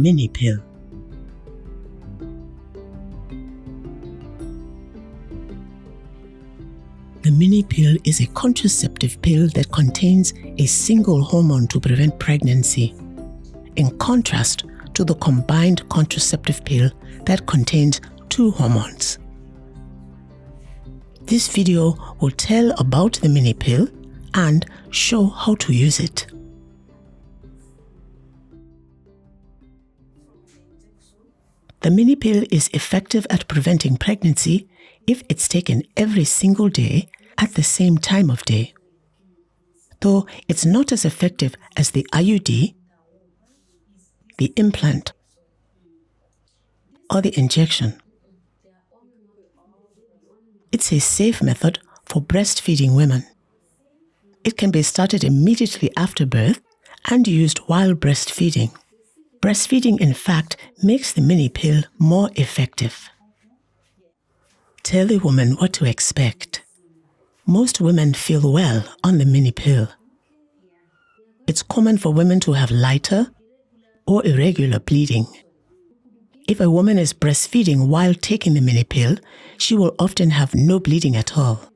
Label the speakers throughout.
Speaker 1: mini pill. The mini pill is a contraceptive pill that contains a single hormone to prevent pregnancy, in contrast to the combined contraceptive pill that contains 2 hormones. This video will tell about the mini pill and show how to use it. The mini pill is effective at preventing pregnancy if it's taken every single day at the same time of day. Though it's not as effective as the IUD, the implant, or the injection. It's a safe method for breastfeeding women. It can be started immediately after birth and used while breastfeeding. Breastfeeding, in fact, makes the mini pill more effective. Tell the woman what to expect. Most women feel well on the mini pill. It's common for women to have lighter or irregular bleeding. If a woman is breastfeeding while taking the mini pill, she will often have no bleeding at all.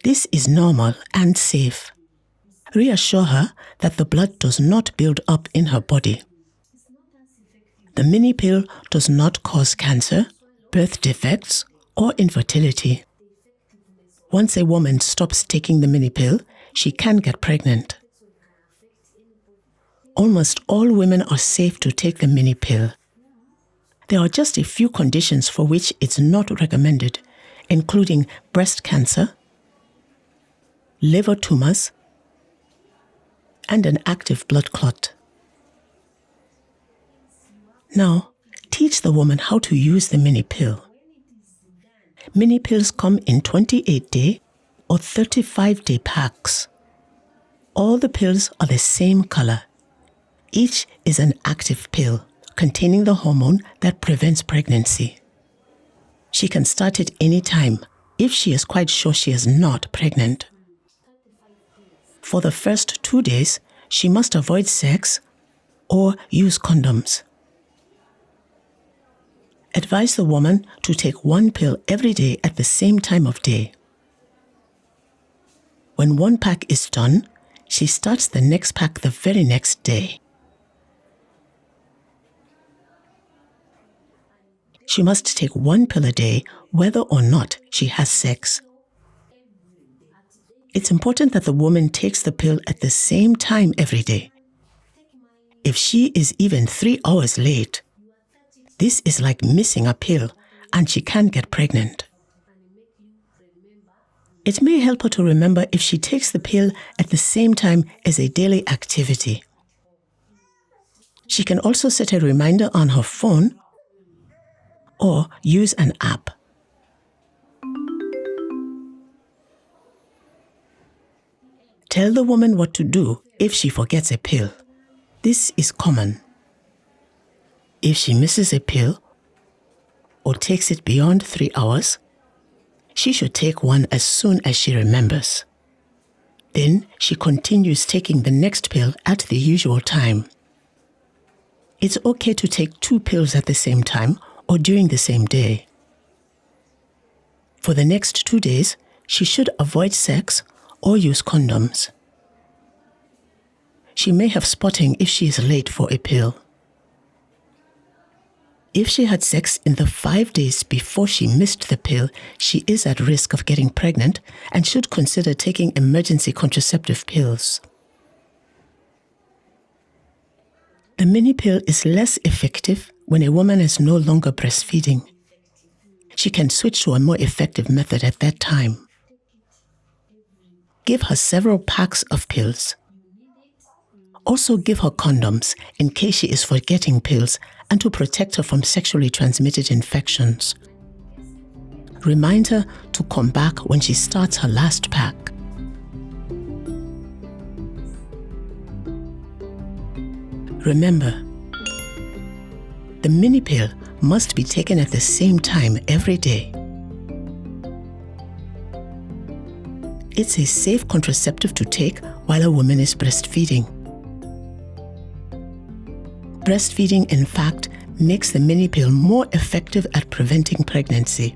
Speaker 1: This is normal and safe. Reassure her that the blood does not build up in her body. The mini pill does not cause cancer, birth defects, or infertility. Once a woman stops taking the mini pill, she can get pregnant. Almost all women are safe to take the mini pill. There are just a few conditions for which it's not recommended, including breast cancer, liver tumors, and an active blood clot. Now, teach the woman how to use the mini pill. Mini pills come in 28-day or 35-day packs. All the pills are the same color. Each is an active pill containing the hormone that prevents pregnancy. She can start it any time if she is quite sure she is not pregnant. For the first 2 days, she must avoid sex or use condoms. Advise the woman to take 1 pill every day at the same time of day. When 1 pack is done, she starts the next pack the very next day. She must take 1 pill a day whether or not she has sex. It's important that the woman takes the pill at the same time every day. If she is even 3 hours late, this is like missing a pill and she can get pregnant. It may help her to remember if she takes the pill at the same time as a daily activity. She can also set a reminder on her phone or use an app. Tell the woman what to do if she forgets a pill. This is common. If she misses a pill or takes it beyond 3 hours, she should take one as soon as she remembers. Then she continues taking the next pill at the usual time. It's okay to take 2 pills at the same time or during the same day. For the next 2 days, she should avoid sex or use condoms. She may have spotting if she is late for a pill. If she had sex in the 5 days before she missed the pill, she is at risk of getting pregnant and should consider taking emergency contraceptive pills. The mini pill is less effective when a woman is no longer breastfeeding. She can switch to a more effective method at that time. Give her several packs of pills. Also give her condoms in case she is forgetting pills and to protect her from sexually transmitted infections. Remind her to come back when she starts her last pack. Remember, the mini pill must be taken at the same time every day. It's a safe contraceptive to take while a woman is breastfeeding. Breastfeeding, in fact, makes the mini pill more effective at preventing pregnancy.